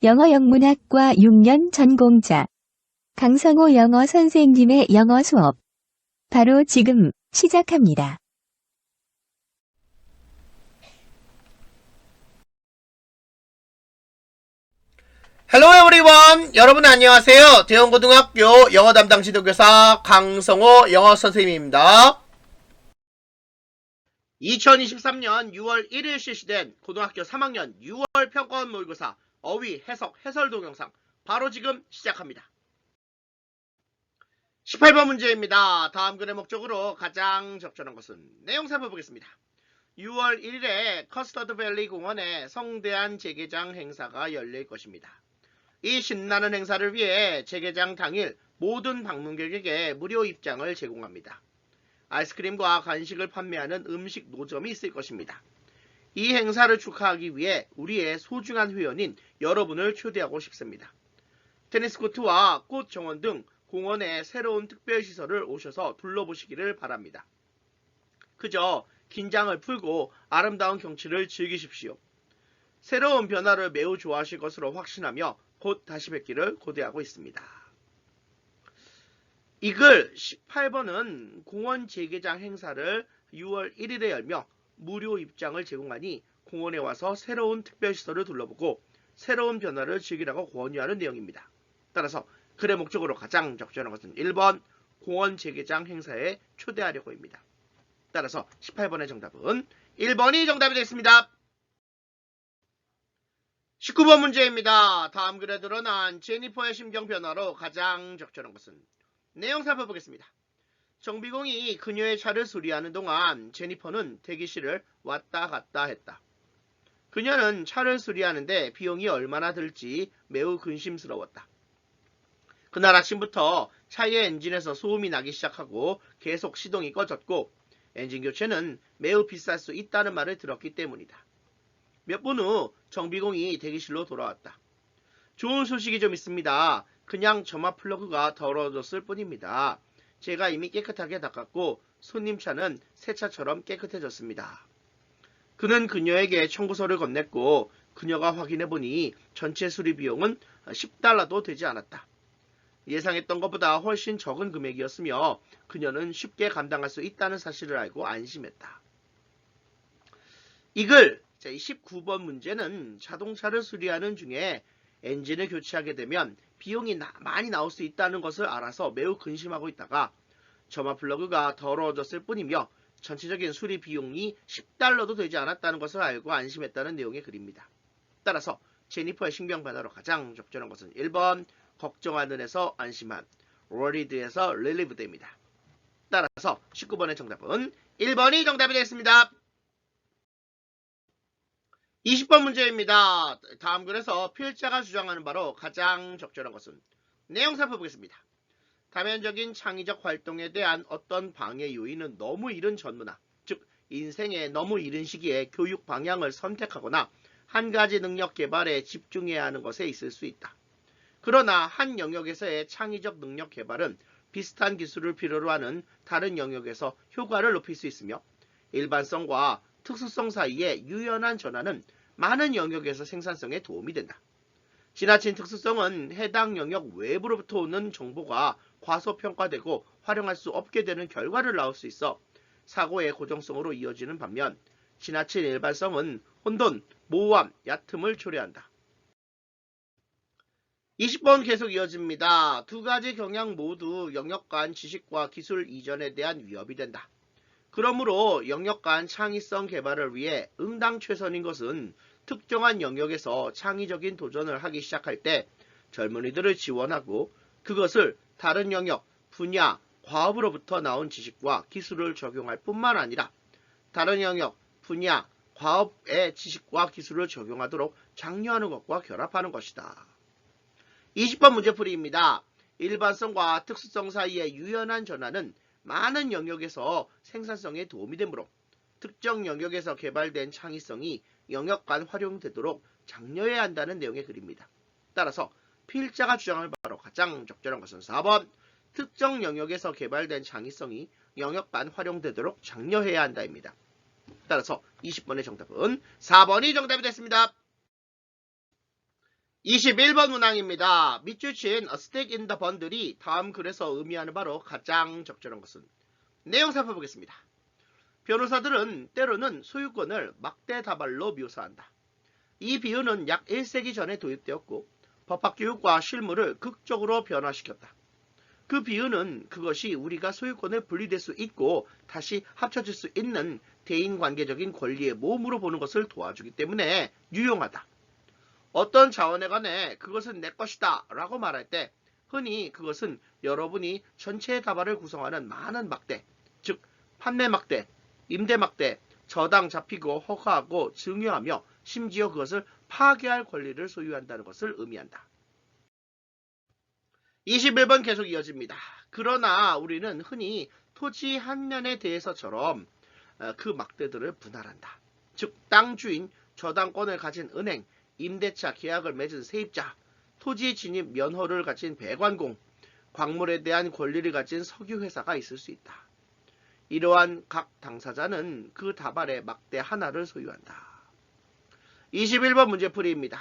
영어영문학과 6년 전공자 강성호 영어 선생님의 영어 수업 바로 지금 시작합니다. Hello everyone! 여러분 안녕하세요. 대원고등학교 영어 담당 지도교사 강성호 영어 선생님입니다. 2023년 6월 1일 실시된 고등학교 3학년 6월 평가원 모의고사 어휘, 해석, 해설 동영상 바로 지금 시작합니다. 18번 문제입니다. 다음 글의 목적으로 가장 적절한 것은 내용 살펴보겠습니다. 6월 1일에 커스터드밸리 공원에 성대한 재개장 행사가 열릴 것입니다. 이 신나는 행사를 위해 재개장 당일 모든 방문객에게 무료 입장을 제공합니다. 아이스크림과 간식을 판매하는 음식 노점이 있을 것입니다. 이 행사를 축하하기 위해 우리의 소중한 회원인 여러분을 초대하고 싶습니다. 테니스 코트와 꽃 정원 등 공원의 새로운 특별시설을 오셔서 둘러보시기를 바랍니다. 그저 긴장을 풀고 아름다운 경치를 즐기십시오. 새로운 변화를 매우 좋아하실 것으로 확신하며 곧 다시 뵙기를 고대하고 있습니다. 이 글 18번은 공원 재개장 행사를 6월 1일에 열며 무료 입장을 제공하니 공원에 와서 새로운 특별시설을 둘러보고 새로운 변화를 즐기라고 권유하는 내용입니다. 따라서 글의 목적으로 가장 적절한 것은 1번 공원 재개장 행사에 초대하려고입니다. 따라서 18번의 정답은 1번이 정답이 되겠습니다. 19번 문제입니다. 다음 글에 드러난 제니퍼의 심경 변화로 가장 적절한 것은 내용 살펴보겠습니다. 정비공이 그녀의 차를 수리하는 동안 제니퍼는 대기실을 왔다 갔다 했다. 그녀는 차를 수리하는데 비용이 얼마나 들지 매우 근심스러웠다. 그날 아침부터 차의 엔진에서 소음이 나기 시작하고 계속 시동이 꺼졌고 엔진 교체는 매우 비쌀 수 있다는 말을 들었기 때문이다. 몇 분 후 정비공이 대기실로 돌아왔다. 좋은 소식이 좀 있습니다. 그냥 점화 플러그가 더러워졌을 뿐입니다. 제가 이미 깨끗하게 닦았고 손님 차는 새 차처럼 깨끗해졌습니다. 그는 그녀에게 청구서를 건넸고 그녀가 확인해보니 전체 수리 비용은 $10도 되지 않았다. 예상했던 것보다 훨씬 적은 금액이었으며 그녀는 쉽게 감당할 수 있다는 사실을 알고 안심했다. 이 글 19번 문제는 자동차를 수리하는 중에 엔진을 교체하게 되면 비용이 많이 나올 수 있다는 것을 알아서 매우 근심하고 있다가 점화 플러그가 더러워졌을 뿐이며 전체적인 수리 비용이 $10도 되지 않았다는 것을 알고 안심했다는 내용의 글입니다. 따라서 제니퍼의 신경 변화로 가장 적절한 것은 1번 걱정하는에서 안심한, worried에서 relieved입니다. 따라서 19번의 정답은 1번이 정답이 되겠습니다. 20번 문제입니다. 다음 글에서 필자가 주장하는 바로 가장 적절한 것은 내용 살펴보겠습니다. 다면적인 창의적 활동에 대한 어떤 방해 요인은 너무 이른 전문화, 즉 인생의 너무 이른 시기에 교육 방향을 선택하거나 한 가지 능력 개발에 집중해야 하는 것에 있을 수 있다. 그러나 한 영역에서의 창의적 능력 개발은 비슷한 기술을 필요로 하는 다른 영역에서 효과를 높일 수 있으며 일반성과 특수성 사이의 유연한 전환은 많은 영역에서 생산성에 도움이 된다. 지나친 특수성은 해당 영역 외부로부터 오는 정보가 과소평가되고 활용할 수 없게 되는 결과를 낳을 수 있어 사고의 고정성으로 이어지는 반면 지나친 일반성은 혼돈, 모호함, 얕음을 초래한다. 20번 계속 이어집니다. 두 가지 경향 모두 영역 간 지식과 기술 이전에 대한 위협이 된다. 그러므로 영역 간 창의성 개발을 위해 응당 최선인 것은 특정한 영역에서 창의적인 도전을 하기 시작할 때 젊은이들을 지원하고 그것을 다른 영역, 분야, 과업으로부터 나온 지식과 기술을 적용할 뿐만 아니라 다른 영역, 분야, 과업의 지식과 기술을 적용하도록 장려하는 것과 결합하는 것이다. 20번 문제풀이입니다. 일반성과 특수성 사이의 유연한 전환은 많은 영역에서 생산성에 도움이 되므로 특정 영역에서 개발된 창의성이 영역 간 활용되도록 장려해야 한다는 내용의 글입니다. 따라서 필자가 주장할 바로 가장 적절한 것은 4번 특정 영역에서 개발된 창의성이 영역 간 활용되도록 장려해야 한다입니다. 따라서 20번의 정답은 4번이 정답이 됐습니다. 21번 문항입니다. 밑줄 친 A stick in the bundle이 다음 글에서 의미하는 바로 가장 적절한 것은? 내용 살펴보겠습니다. 변호사들은 때로는 소유권을 막대 다발로 묘사한다. 이 비유는 약 1세기 전에 도입되었고 법학교육과 실무를 극적으로 변화시켰다. 그 비유는 그것이 우리가 소유권을 분리될 수 있고 다시 합쳐질 수 있는 대인관계적인 권리의 모험으로 보는 것을 도와주기 때문에 유용하다. 어떤 자원에 관해 그것은 내 것이다 라고 말할 때 흔히 그것은 여러분이 전체의 다발을 구성하는 많은 막대, 즉 판매 막대, 임대 막대, 저당 잡히고 허가하고 증여하며 심지어 그것을 파괴할 권리를 소유한다는 것을 의미한다. 21번 계속 이어집니다. 그러나 우리는 흔히 토지 한 면에 대해서처럼 그 막대들을 분할한다. 즉 땅 주인, 저당권을 가진 은행, 임대차 계약을 맺은 세입자, 토지 진입 면허를 가진 배관공, 광물에 대한 권리를 가진 석유회사가 있을 수 있다. 이러한 각 당사자는 그 다발의 막대 하나를 소유한다. 21번 문제풀이입니다.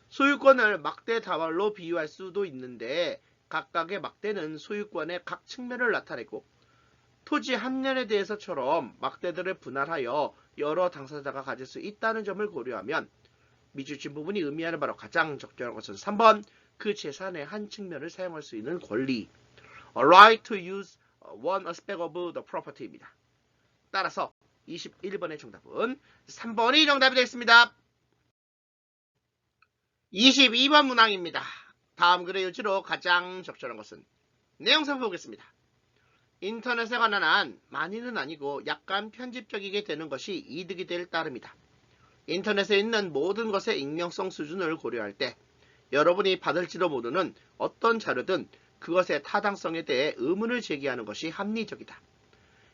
소유권을 막대 다발로 비유할 수도 있는데 각각의 막대는 소유권의 각 측면을 나타내고 토지 한 면에 대해서처럼 막대들을 분할하여 여러 당사자가 가질 수 있다는 점을 고려하면 밑줄 친 부분이 의미하는 바로 가장 적절한 것은 3번 그 재산의 한 측면을 사용할 수 있는 권리 A right to use one aspect of the property입니다. 따라서 21번의 정답은 3번이 정답이 되겠습니다. 22번 문항입니다. 다음 글의 요지로 가장 적절한 것은? 내용 살펴보겠습니다. 인터넷에 관한 한 많이는 아니고 약간 편집적이게 되는 것이 이득이 될 따름이다. 인터넷에 있는 모든 것의 익명성 수준을 고려할 때 여러분이 받을지도 모르는 어떤 자료든 그것의 타당성에 대해 의문을 제기하는 것이 합리적이다.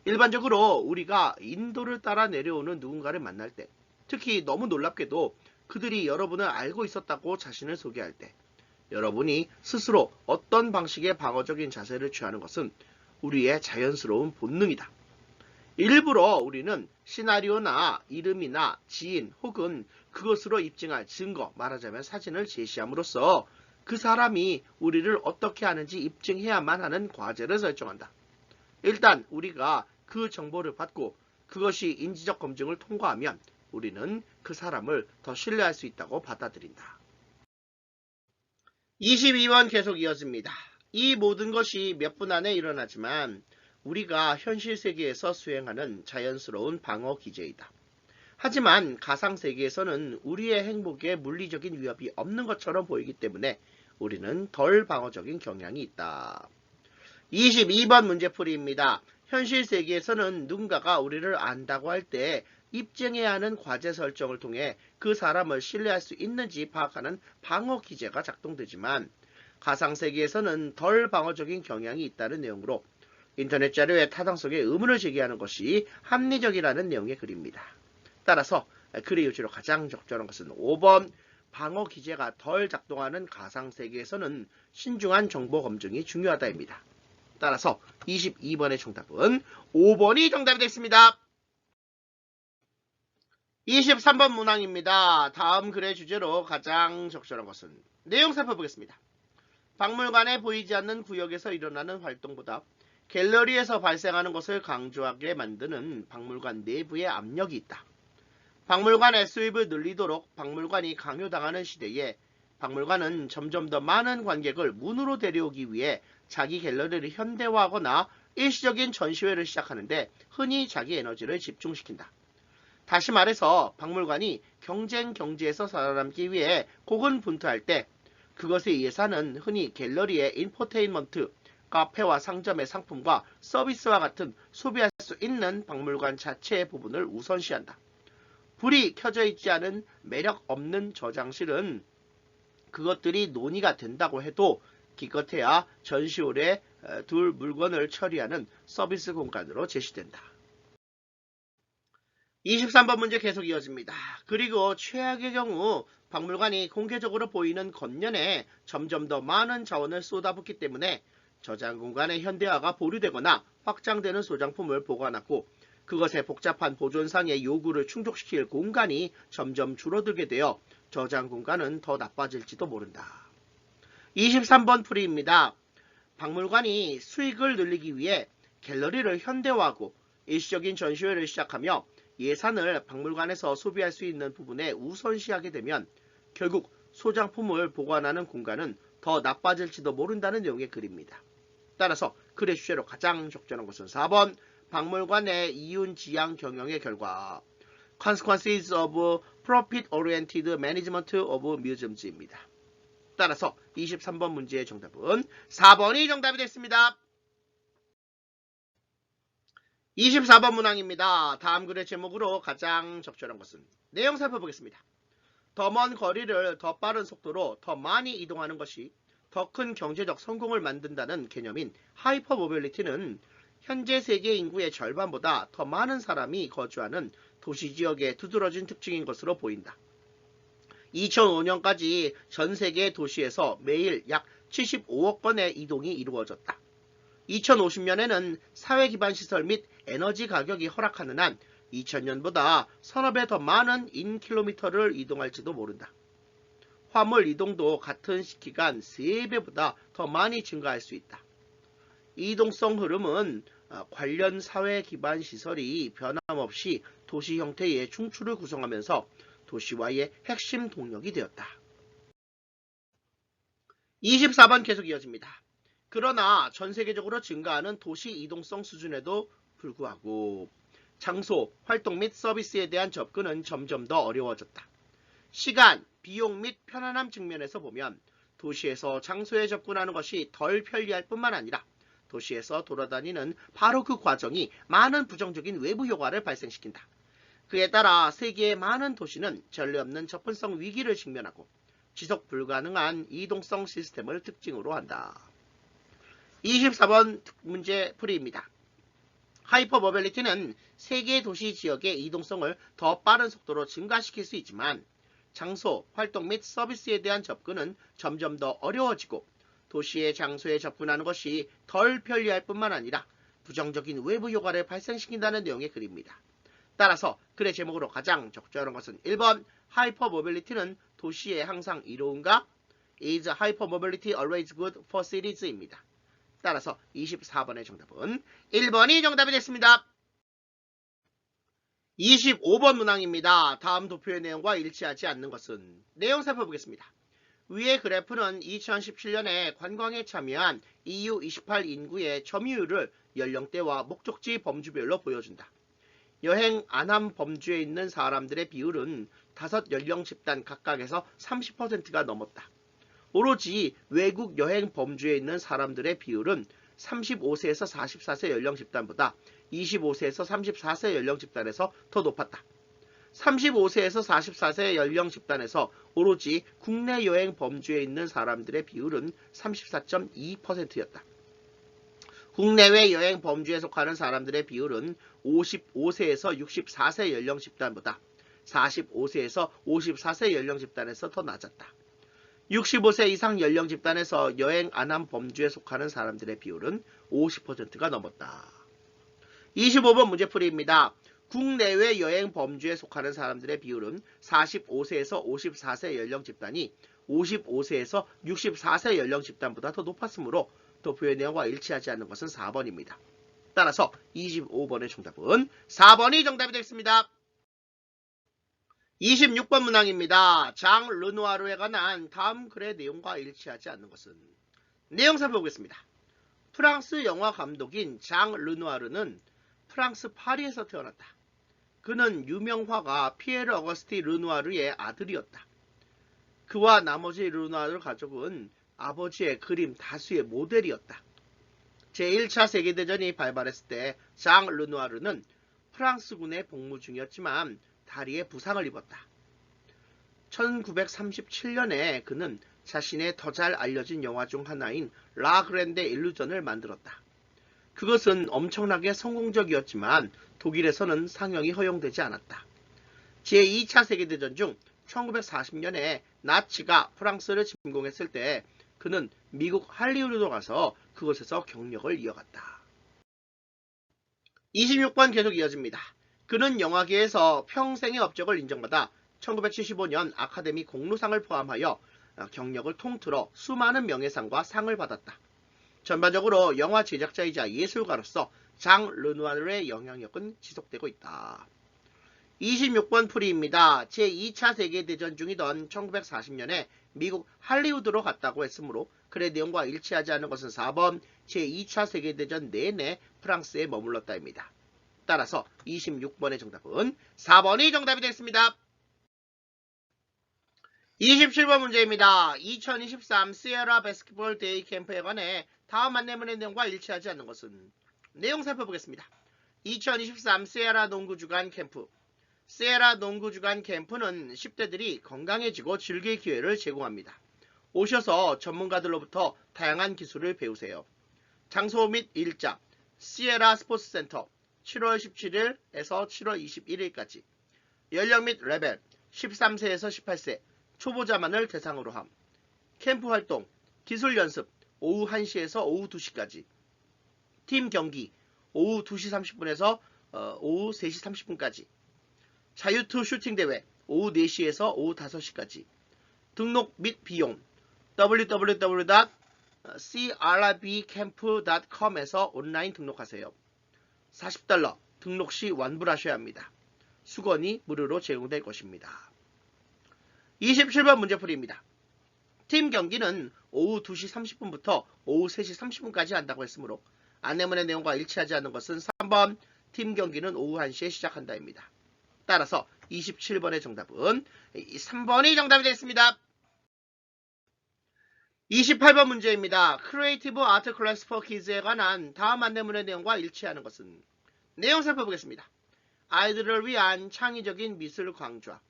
일반적으로 우리가 인도를 따라 내려오는 누군가를 만날 때, 특히 너무 놀랍게도 그들이 여러분을 알고 있었다고 자신을 소개할 때, 여러분이 스스로 어떤 방식의 방어적인 자세를 취하는 것은 우리의 자연스러운 본능이다. 일부러 우리는 시나리오나 이름이나 지인 혹은 그것으로 입증할 증거, 말하자면 사진을 제시함으로써 그 사람이 우리를 어떻게 하는지 입증해야만 하는 과제를 설정한다. 일단 우리가 그 정보를 받고 그것이 인지적 검증을 통과하면 우리는 그 사람을 더 신뢰할 수 있다고 받아들인다. 22번 계속 이어집니다. 이 모든 것이 몇 분 안에 일어나지만 우리가 현실 세계에서 수행하는 자연스러운 방어 기제이다. 하지만 가상 세계에서는 우리의 행복에 물리적인 위협이 없는 것처럼 보이기 때문에 우리는 덜 방어적인 경향이 있다. 22번 문제풀이입니다. 현실 세계에서는 누군가가 우리를 안다고 할 때 입증해야 하는 과제 설정을 통해 그 사람을 신뢰할 수 있는지 파악하는 방어 기제가 작동되지만 가상세계에서는 덜 방어적인 경향이 있다는 내용으로 인터넷 자료의 타당성에 의문을 제기하는 것이 합리적이라는 내용의 글입니다. 따라서 글의 요지로 가장 적절한 것은 5번 방어 기제가 덜 작동하는 가상세계에서는 신중한 정보 검증이 중요하다입니다. 따라서 22번의 정답은 5번이 정답이 됐습니다. 23번 문항입니다. 다음 글의 주제로 가장 적절한 것은? 내용 살펴보겠습니다. 박물관에 보이지 않는 구역에서 일어나는 활동보다 갤러리에서 발생하는 것을 강조하게 만드는 박물관 내부의 압력이 있다. 박물관의 수입을 늘리도록 박물관이 강요당하는 시대에 박물관은 점점 더 많은 관객을 문으로 데려오기 위해 자기 갤러리를 현대화하거나 일시적인 전시회를 시작하는데 흔히 자기 에너지를 집중시킨다. 다시 말해서 박물관이 경쟁에서 살아남기 위해 고군분투할 때 그것에 의해서는 흔히 갤러리의 인포테인먼트, 카페와 상점의 상품과 서비스와 같은 소비할 수 있는 박물관 자체의 부분을 우선시한다. 불이 켜져 있지 않은 매력 없는 저장실은 그것들이 논의가 된다고 해도 기껏해야 전시홀에 둘 물건을 처리하는 서비스 공간으로 제시된다. 23번 문제 계속 이어집니다. 그리고 최악의 경우 박물관이 공개적으로 보이는 겉면에 점점 더 많은 자원을 쏟아붓기 때문에 저장 공간의 현대화가 보류되거나 확장되는 소장품을 보관하고 그것의 복잡한 보존상의 요구를 충족시킬 공간이 점점 줄어들게 되어 저장 공간은 더 나빠질지도 모른다. 23번 풀이입니다. 박물관이 수익을 늘리기 위해 갤러리를 현대화하고 일시적인 전시회를 시작하며 예산을 박물관에서 소비할 수 있는 부분에 우선시하게 되면 결국 소장품을 보관하는 공간은 더 나빠질지도 모른다는 내용의 글입니다. 따라서 글의 주제로 가장 적절한 것은 4번 박물관 내 이윤지향 경영의 결과 Consequences of Profit-Oriented Management of Museums입니다. 따라서 23번 문제의 정답은 4번이 정답이 됐습니다. 24번 문항입니다. 다음 글의 제목으로 가장 적절한 것은 내용 살펴보겠습니다. 더 먼 거리를 더 빠른 속도로 더 많이 이동하는 것이 더 큰 경제적 성공을 만든다는 개념인 하이퍼 모빌리티는 현재 세계 인구의 절반보다 더 많은 사람이 거주하는 도시지역의 두드러진 특징인 것으로 보인다. 2005년까지 전 세계 도시에서 매일 약 75억 건의 이동이 이루어졌다. 2050년에는 사회 기반 시설 및 에너지 가격이 허락하는 한 2000년보다 서너 배 더 많은 인킬로미터를 이동할지도 모른다. 화물 이동도 같은 기간 3배보다 더 많이 증가할 수 있다. 이동성 흐름은 관련 사회 기반 시설이 변함없이 도시 형태의 중추를 구성하면서 도시화의 핵심 동력이 되었다. 24번 계속 이어집니다. 그러나 전 세계적으로 증가하는 도시 이동성 수준에도 불구하고 장소, 활동 및 서비스에 대한 접근은 점점 더 어려워졌다. 시간, 비용 및 편안함 측면에서 보면 도시에서 장소에 접근하는 것이 덜 편리할 뿐만 아니라 도시에서 돌아다니는 바로 그 과정이 많은 부정적인 외부 효과를 발생시킨다. 그에 따라 세계의 많은 도시는 전례 없는 접근성 위기를 직면하고 지속 불가능한 이동성 시스템을 특징으로 한다. 24번 문제 풀이입니다. 하이퍼 모빌리티는 세계 도시 지역의 이동성을 더 빠른 속도로 증가시킬 수 있지만 장소, 활동 및 서비스에 대한 접근은 점점 더 어려워지고 도시의 장소에 접근하는 것이 덜 편리할 뿐만 아니라 부정적인 외부 효과를 발생시킨다는 내용의 글입니다. 따라서 글의 제목으로 가장 적절한 것은 1번 하이퍼 모빌리티는 도시에 항상 이로운가? Is hypermobility always good for cities입니다. 따라서 24번의 정답은 1번이 정답이 됐습니다. 25번 문항입니다. 다음 도표의 내용과 일치하지 않는 것은 내용 살펴보겠습니다. 위의 그래프는 2017년에 관광에 참여한 EU 28 인구의 점유율을 연령대와 목적지 범주별로 보여준다. 여행 안함 범주에 있는 사람들의 비율은 5 연령 집단 각각에서 30%가 넘었다. 오로지 외국 여행 범주에 있는 사람들의 비율은 35세에서 44세 연령 집단보다 25세에서 34세 연령 집단에서 더 높았다. 35세에서 44세 연령 집단에서 오로지 국내 여행 범주에 있는 사람들의 비율은 34.2%였다. 국내외 여행 범주에 속하는 사람들의 비율은 55세에서 64세 연령 집단보다 45세에서 54세 연령 집단에서 더 낮았다. 65세 이상 연령 집단에서 여행 안함 범주에 속하는 사람들의 비율은 50%가 넘었다. 25번 문제풀이입니다. 국내외 여행 범주에 속하는 사람들의 비율은 45세에서 54세 연령 집단이 55세에서 64세 연령 집단보다 더 높았으므로 도표의 내용과 일치하지 않는 것은 4번입니다. 따라서 25번의 정답은 4번이 정답이 되겠습니다. 26번 문항입니다. 장 르누아르에 관한 다음 글의 내용과 일치하지 않는 것은 내용 살펴보겠습니다. 프랑스 영화 감독인 장 르누아르는 프랑스 파리에서 태어났다. 그는 유명 화가 피에르 어거스티 르누아르의 아들이었다. 그와 나머지 르누아르 가족은 아버지의 그림 다수의 모델이었다. 제1차 세계대전이 발발했을 때 장 르누아르는 프랑스군에 복무 중이었지만 다리에 부상을 입었다. 1937년에 그는 자신의 더 잘 알려진 영화 중 하나인 라 그랜데 일루전을 만들었다. 그것은 엄청나게 성공적이었지만 독일에서는 상영이 허용되지 않았다. 제2차 세계대전 중 1940년에 나치가 프랑스를 침공했을 때 그는 미국 할리우드로 가서 그곳에서 경력을 이어갔다. 26번 계속 이어집니다. 그는 영화계에서 평생의 업적을 인정받아 1975년 아카데미 공로상을 포함하여 경력을 통틀어 수많은 명예상과 상을 받았다. 전반적으로 영화 제작자이자 예술가로서 장 르누아르의 영향력은 지속되고 있다. 26번 풀이입니다. 제2차 세계대전 중이던 1940년에 미국 할리우드로 갔다고 했으므로 글의 내용과 일치하지 않는 것은 4번 제2차 세계대전 내내 프랑스에 머물렀다입니다. 따라서 26번의 정답은 4번이 정답이 됐습니다. 27번 문제입니다. 2023 시에라 바스켓볼 데이 캠프에 관해 다음 안내문의 내용과 일치하지 않는 것은? 내용 살펴보겠습니다. 2023 시에라 농구주간 캠프. 시에라 농구주간 캠프는 10대들이 건강해지고 즐길 기회를 제공합니다. 오셔서 전문가들로부터 다양한 기술을 배우세요. 장소 및 일자 시에라 스포츠센터 7월 17일에서 7월 21일까지. 연령 및 레벨 13세에서 18세 초보자만을 대상으로 함. 캠프 활동 기술 연습 오후 1시에서 오후 2시까지. 팀 경기 오후 2시 30분에서 오후 3시 30분까지. 자유투 슈팅 대회 오후 4시에서 오후 5시까지. 등록 및 비용 www.crbcamp.com에서 온라인 등록하세요. $40 등록 시 완불하셔야 합니다. 수건이 무료로 제공될 것입니다. 27번 문제풀이입니다. 팀 경기는 오후 2시 30분부터 오후 3시 30분까지 한다고 했으므로 안내문의 내용과 일치하지 않는 것은 3번 팀 경기는 오후 1시에 시작한다입니다. 따라서 27번의 정답은 3번이 정답이 됐습니다. 28번 문제입니다. 크리에이티브 아트 클래스 포 키즈에 관한 다음 안내문의 내용과 일치하는 것은? 내용 살펴보겠습니다. 아이들을 위한 창의적인 미술 강좌.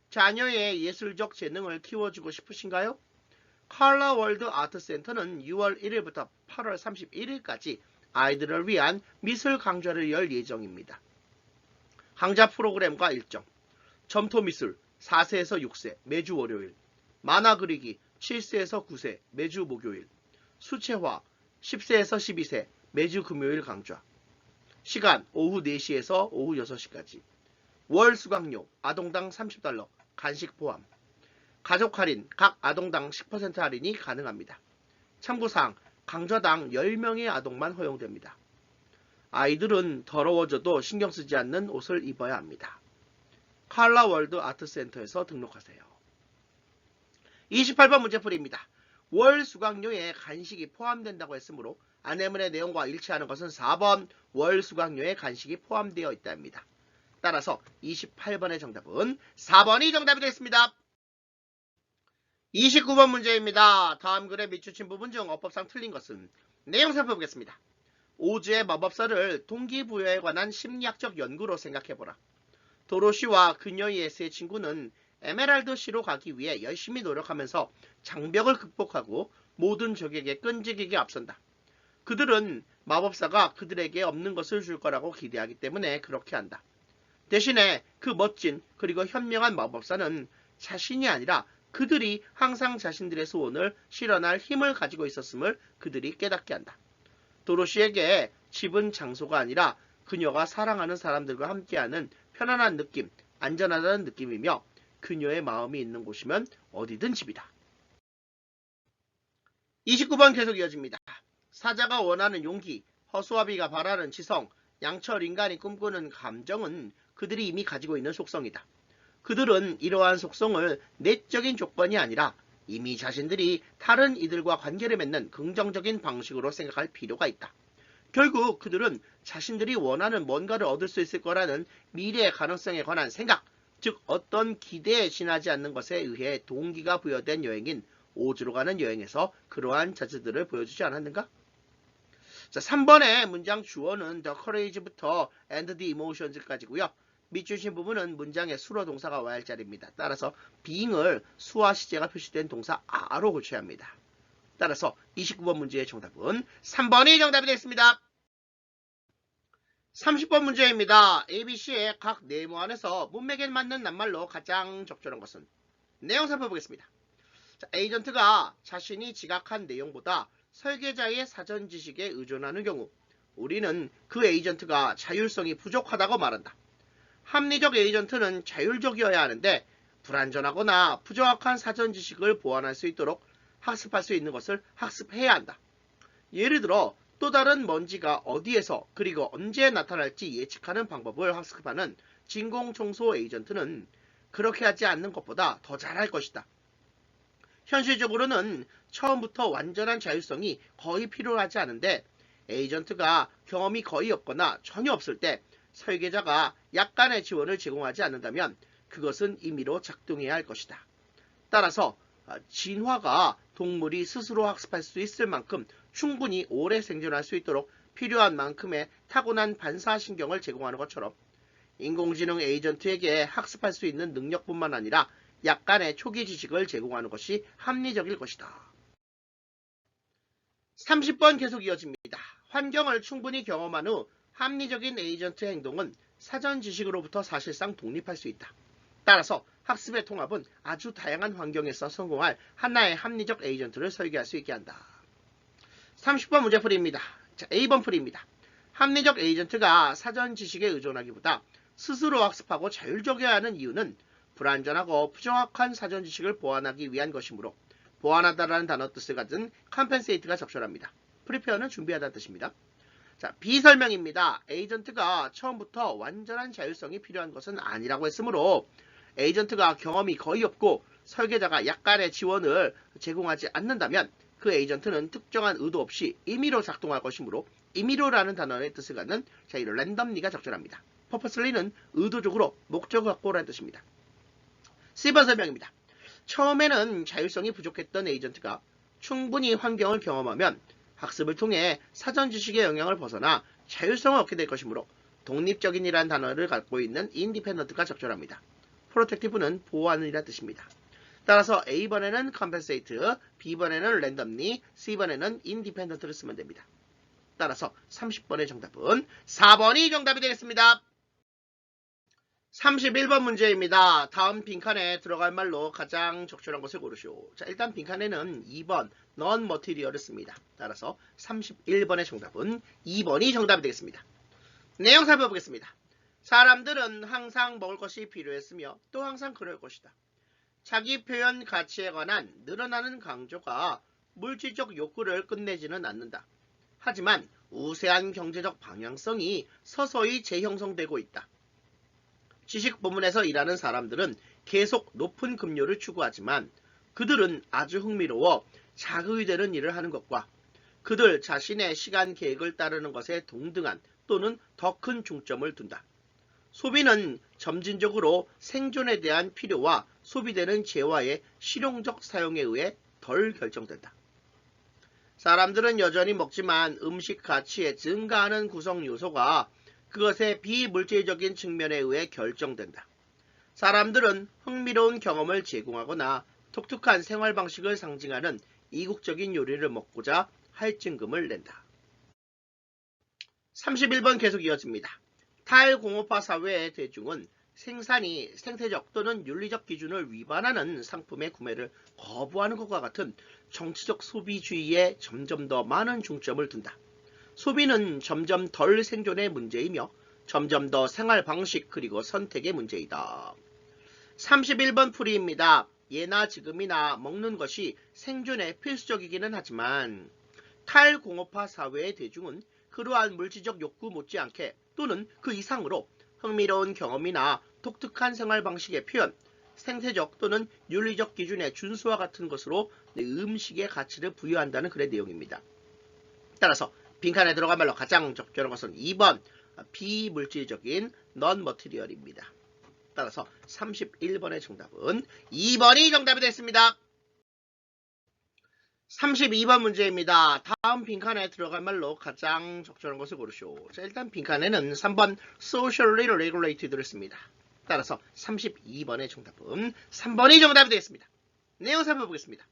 자녀의 예술적 재능을 키워주고 싶으신가요? 컬러 월드 아트 센터는 6월 1일부터 8월 31일까지 아이들을 위한 미술 강좌를 열 예정입니다. 강좌 프로그램과 일정. 점토미술 4세에서 6세 매주 월요일. 만화 그리기 7세에서 9세 매주 목요일. 수채화 10세에서 12세 매주 금요일 강좌. 시간 오후 4시에서 오후 6시까지. 월 수강료 아동당 $30 간식 포함. 가족 할인 각 아동당 10% 할인이 가능합니다. 참고사항 강좌당 10명의 아동만 허용됩니다. 아이들은 더러워져도 신경 쓰지 않는 옷을 입어야 합니다. 컬러월드 아트센터에서 등록하세요. 28번 문제풀이입니다. 월 수강료에 간식이 포함된다고 했으므로 안내문의 내용과 일치하는 것은 4번 월 수강료에 간식이 포함되어 있다입니다. 따라서 28번의 정답은 4번이 정답이 됐습니다. 29번 문제입니다. 다음 글의 밑줄친 부분 중 어법상 틀린 것은? 내용 살펴보겠습니다. 오즈의 마법사를 동기부여에 관한 심리학적 연구로 생각해보라. 도로시와 그녀의 세 친구는 에메랄드시로 가기 위해 열심히 노력하면서 장벽을 극복하고 모든 적에게 끈질기게 앞선다. 그들은 마법사가 그들에게 없는 것을 줄 거라고 기대하기 때문에 그렇게 한다. 대신에 그 멋진 그리고 현명한 마법사는 자신이 아니라 그들이 항상 자신들의 소원을 실현할 힘을 가지고 있었음을 그들이 깨닫게 한다. 도로시에게 집은 장소가 아니라 그녀가 사랑하는 사람들과 함께하는 편안한 느낌, 안전하다는 느낌이며 그녀의 마음이 있는 곳이면 어디든 집이다. 29번 계속 이어집니다. 사자가 원하는 용기, 허수아비가 바라는 지성, 양철 인간이 꿈꾸는 감정은 그들이 이미 가지고 있는 속성이다. 그들은 이러한 속성을 내적인 조건이 아니라 이미 자신들이 다른 이들과 관계를 맺는 긍정적인 방식으로 생각할 필요가 있다. 결국 그들은 자신들이 원하는 뭔가를 얻을 수 있을 거라는 미래의 가능성에 관한 생각, 즉 어떤 기대에 지나지 않는 것에 의해 동기가 부여된 여행인 오즈로 가는 여행에서 그러한 자질들을 보여주지 않았는가? 자, 3번의 문장 주어는 the courage부터 and the emotions까지고요. 밑주신 부분은 문장의 수로 동사가 와야 할 자리입니다. 따라서 being을 수와 시제가 표시된 동사 are로 고쳐야 합니다. 따라서 29번 문제의 정답은 3번이 정답이 됐습니다. 30번 문제입니다. ABC의 각 네모 안에서 문맥에 맞는 낱말로 가장 적절한 것은? 내용 살펴보겠습니다. 자, 에이전트가 자신이 지각한 내용보다 설계자의 사전 지식에 의존하는 경우 우리는 그 에이전트가 자율성이 부족하다고 말한다. 합리적 에이전트는 자율적이어야 하는데 불완전하거나 부정확한 사전 지식을 보완할 수 있도록 학습할 수 있는 것을 학습해야 한다. 예를 들어 또 다른 먼지가 어디에서 그리고 언제 나타날지 예측하는 방법을 학습하는 진공청소 에이전트는 그렇게 하지 않는 것보다 더 잘할 것이다. 현실적으로는 처음부터 완전한 자율성이 거의 필요하지 않은데 에이전트가 경험이 거의 없거나 전혀 없을 때 설계자가 약간의 지원을 제공하지 않는다면 그것은 임의로 작동해야 할 것이다. 따라서 진화가 동물이 스스로 학습할 수 있을 만큼 충분히 오래 생존할 수 있도록 필요한 만큼의 타고난 반사신경을 제공하는 것처럼 인공지능 에이전트에게 학습할 수 있는 능력뿐만 아니라 약간의 초기 지식을 제공하는 것이 합리적일 것이다. 30번 계속 이어집니다. 환경을 충분히 경험한 후 합리적인 에이전트 행동은 사전 지식으로부터 사실상 독립할 수 있다. 따라서 학습의 통합은 아주 다양한 환경에서 성공할 하나의 합리적 에이전트를 설계할 수 있게 한다. 30번 문제풀이입니다. 자, A번 풀이입니다. 합리적 에이전트가 사전 지식에 의존하기보다 스스로 학습하고 자율적이어야 하는 이유는 불완전하고 부정확한 사전 지식을 보완하기 위한 것이므로 보완하다라는 단어 뜻을 가진 compensate가 적절합니다. 프리페어는 준비하다는 뜻입니다. 자, B 설명입니다. 에이전트가 처음부터 완전한 자율성이 필요한 것은 아니라고 했으므로 에이전트가 경험이 거의 없고 설계자가 약간의 지원을 제공하지 않는다면 그 에이전트는 특정한 의도 없이 임의로 작동할 것이므로 임의로라는 단어의 뜻을 갖는 자, 이 랜덤리가 적절합니다. purposely는 의도적으로 목적을 갖고라는 뜻입니다. C번 설명입니다. 처음에는 자율성이 부족했던 에이전트가 충분히 환경을 경험하면 학습을 통해 사전 지식의 영향을 벗어나 자율성을 얻게 될 것이므로 독립적인이라는 단어를 갖고 있는 independent가 적절합니다. protective는 보호하는이라는 뜻입니다. 따라서 A번에는 compensate, B번에는 randomly, C번에는 independent를 쓰면 됩니다. 따라서 30번의 정답은 4번이 정답이 되겠습니다. 31번 문제입니다. 다음 빈칸에 들어갈 말로 가장 적절한 것을 고르시오. 자, 일단 빈칸에는 2번 non-material을 씁니다. 따라서 31번의 정답은 2번이 정답이 되겠습니다. 내용 살펴보겠습니다. 사람들은 항상 먹을 것이 필요했으며 또 항상 그럴 것이다. 자기 표현 가치에 관한 늘어나는 강조가 물질적 욕구를 끝내지는 않는다. 하지만 우세한 경제적 방향성이 서서히 재형성되고 있다. 지식 부문에서 일하는 사람들은 계속 높은 급료를 추구하지만 그들은 아주 흥미로워 자극이 되는 일을 하는 것과 그들 자신의 시간 계획을 따르는 것에 동등한 또는 더 큰 중점을 둔다. 소비는 점진적으로 생존에 대한 필요와 소비되는 재화의 실용적 사용에 의해 덜 결정된다. 사람들은 여전히 먹지만 음식 가치의 증가하는 구성 요소가 그것의 비물질적인 측면에 의해 결정된다. 사람들은 흥미로운 경험을 제공하거나 독특한 생활 방식을 상징하는 이국적인 요리를 먹고자 할증금을 낸다. 31번 계속 이어집니다. 탈공업화 사회의 대중은 생산이 생태적 또는 윤리적 기준을 위반하는 상품의 구매를 거부하는 것과 같은 정치적 소비주의에 점점 더 많은 중점을 둔다. 소비는 점점 덜 생존의 문제이며 점점 더 생활 방식 그리고 선택의 문제이다. 31번 풀이입니다. 예나 지금이나 먹는 것이 생존에 필수적이기는 하지만 탈공업화 사회의 대중은 그러한 물질적 욕구 못지않게 또는 그 이상으로 흥미로운 경험이나 독특한 생활 방식의 표현, 생태적 또는 윤리적 기준의 준수와 같은 것으로 음식의 가치를 부여한다는 글의 내용입니다. 따라서 빈칸에 들어간 말로 가장 적절한 것은 2번 비물질적인 non-material입니다. 따라서 31번의 정답은 2번이 정답이 됐습니다. 32번 문제입니다. 다음 빈칸에 들어갈 말로 가장 적절한 것을 고르시오. 자, 일단 빈칸에는 3번 socially regulated를 씁니다. 따라서 32번의 정답은 3번이 정답이 되겠습니다. 내용 살펴보겠습니다.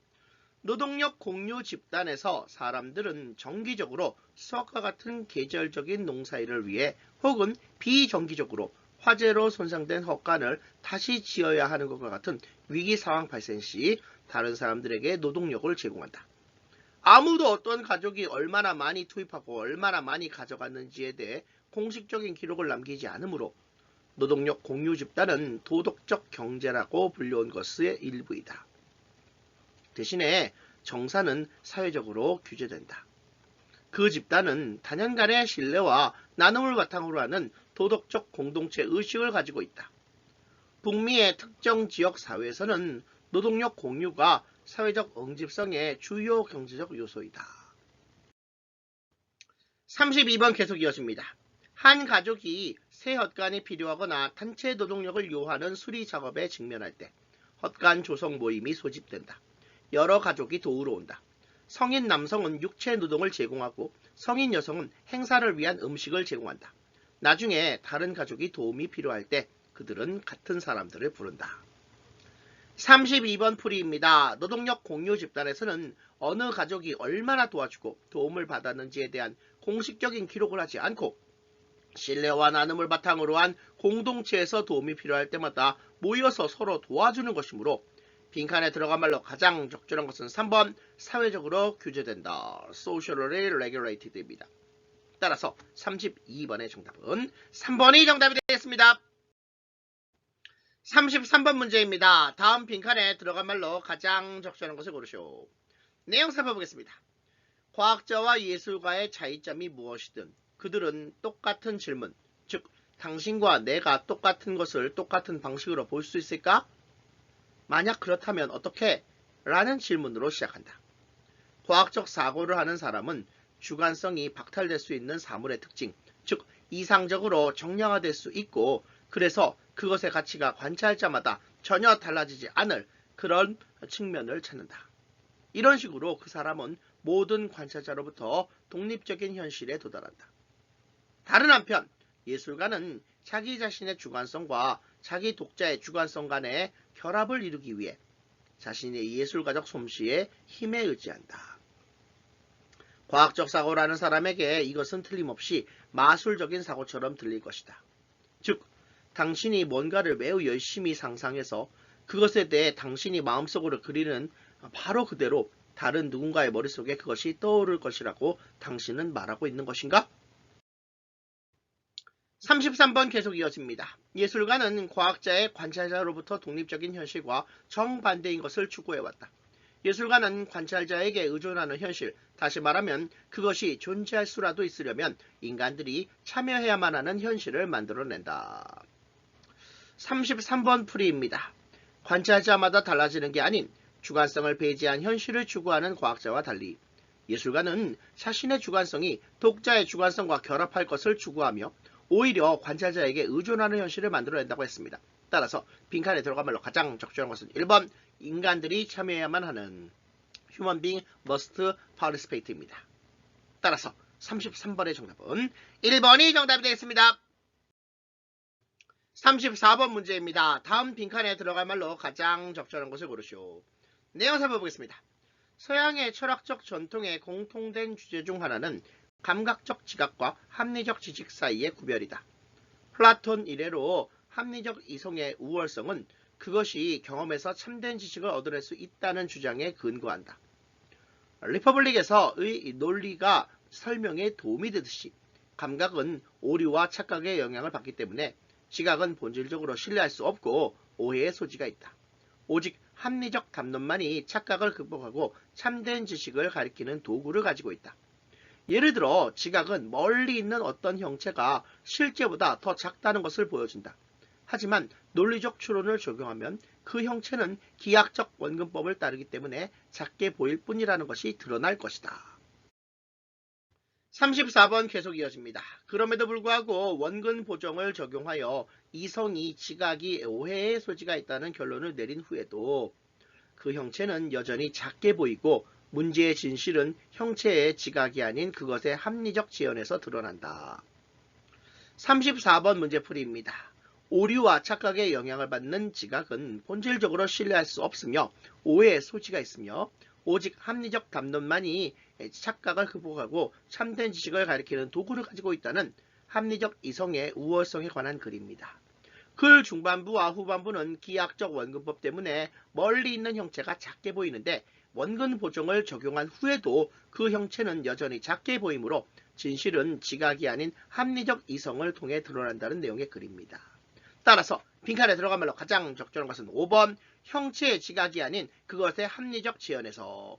노동력 공유 집단에서 사람들은 정기적으로 수확과 같은 계절적인 농사일을 위해 혹은 비정기적으로 화재로 손상된 헛간을 다시 지어야 하는 것과 같은 위기 상황 발생 시 다른 사람들에게 노동력을 제공한다. 아무도 어떤 가족이 얼마나 많이 투입하고 얼마나 많이 가져갔는지에 대해 공식적인 기록을 남기지 않으므로 노동력 공유 집단은 도덕적 경제라고 불려온 것의 일부이다. 대신에 정사는 사회적으로 규제된다. 그 집단은 단연간의 신뢰와 나눔을 바탕으로 하는 도덕적 공동체 의식을 가지고 있다. 북미의 특정 지역 사회에서는 노동력 공유가 사회적 응집성의 주요 경제적 요소이다. 32번 계속 이어집니다. 한 가족이 새 헛간이 필요하거나 단체 노동력을 요하는 수리 작업에 직면할 때 헛간 조성 모임이 소집된다. 여러 가족이 도우러 온다. 성인 남성은 육체 노동을 제공하고 성인 여성은 행사를 위한 음식을 제공한다. 나중에 다른 가족이 도움이 필요할 때 그들은 같은 사람들을 부른다. 32번 풀이입니다. 노동력 공유 집단에서는 어느 가족이 얼마나 도와주고 도움을 받았는지에 대한 공식적인 기록을 하지 않고 신뢰와 나눔을 바탕으로 한 공동체에서 도움이 필요할 때마다 모여서 서로 도와주는 것이므로 빈칸에 들어간 말로 가장 적절한 것은 3번 사회적으로 규제된다. Socially regulated입니다. 따라서 32번의 정답은 3번이 정답이 되겠습니다. 33번 문제입니다. 다음 빈칸에 들어간 말로 가장 적절한 것을 고르시오. 내용 살펴보겠습니다. 과학자와 예술가의 차이점이 무엇이든 그들은 똑같은 질문, 즉 당신과 내가 똑같은 것을 똑같은 방식으로 볼 수 있을까? 만약 그렇다면 어떻게? 라는 질문으로 시작한다. 과학적 사고를 하는 사람은 주관성이 박탈될 수 있는 사물의 특징, 즉 이상적으로 정량화될 수 있고 그래서 그것의 가치가 관찰자마다 전혀 달라지지 않을 그런 측면을 찾는다. 이런 식으로 그 사람은 모든 관찰자로부터 독립적인 현실에 도달한다. 다른 한편 예술가는 자기 자신의 주관성과 자기 독자의 주관성 간의 결합을 이루기 위해 자신의 예술가적 솜씨에 힘에 의지한다. 과학적 사고라는 사람에게 이것은 틀림없이 마술적인 사고처럼 들릴 것이다. 즉, 당신이 뭔가를 매우 열심히 상상해서 그것에 대해 당신이 마음속으로 그리는 바로 그대로 다른 누군가의 머릿속에 그것이 떠오를 것이라고 당신은 말하고 있는 것인가? 33번 계속 이어집니다. 예술가는 과학자의 관찰자로부터 독립적인 현실과 정반대인 것을 추구해왔다. 예술가는 관찰자에게 의존하는 현실, 다시 말하면 그것이 존재할 수라도 있으려면 인간들이 참여해야만 하는 현실을 만들어낸다. 33번 풀이입니다. 관찰자마다 달라지는 게 아닌 주관성을 배제한 현실을 추구하는 과학자와 달리 예술가는 자신의 주관성이 독자의 주관성과 결합할 것을 추구하며 오히려 관찰자에게 의존하는 현실을 만들어낸다고 했습니다. 따라서 빈칸에 들어간 말로 가장 적절한 것은 1번 인간들이 참여해야만 하는 Human being must participate입니다. 따라서 33번의 정답은 1번이 정답이 되겠습니다. 34번 문제입니다. 다음 빈칸에 들어갈 말로 가장 적절한 것을 고르시오. 내용 살펴보겠습니다. 서양의 철학적 전통의 공통된 주제 중 하나는 감각적 지각과 합리적 지식 사이의 구별이다. 플라톤 이래로 합리적 이성의 우월성은 그것이 경험에서 참된 지식을 얻어낼 수 있다는 주장에 근거한다. 리퍼블릭에서의 논리가 설명에 도움이 되듯이 감각은 오류와 착각의 영향을 받기 때문에 지각은 본질적으로 신뢰할 수 없고 오해의 소지가 있다. 오직 합리적 담론만이 착각을 극복하고 참된 지식을 가리키는 도구를 가지고 있다. 예를 들어 지각은 멀리 있는 어떤 형체가 실제보다 더 작다는 것을 보여준다. 하지만 논리적 추론을 적용하면 그 형체는 기하학적 원근법을 따르기 때문에 작게 보일 뿐이라는 것이 드러날 것이다. 34번 계속 이어집니다. 그럼에도 불구하고 원근 보정을 적용하여 이성이 지각이 오해의 소지가 있다는 결론을 내린 후에도 그 형체는 여전히 작게 보이고 문제의 진실은 형체의 지각이 아닌 그것의 합리적 재현에서 드러난다. 34번 문제풀이입니다. 오류와 착각의 영향을 받는 지각은 본질적으로 신뢰할 수 없으며 오해의 소지가 있으며 오직 합리적 담론만이 착각을 극복하고 참된 지식을 가리키는 도구를 가지고 있다는 합리적 이성의 우월성에 관한 글입니다. 글 중반부와 후반부는 기하학적 원근법 때문에 멀리 있는 형체가 작게 보이는데 원근 보정을 적용한 후에도 그 형체는 여전히 작게 보이므로 진실은 지각이 아닌 합리적 이성을 통해 드러난다는 내용의 글입니다. 따라서 빈칸에 들어간 말로 가장 적절한 것은 5번 형체의 지각이 아닌 그것의 합리적 지연에서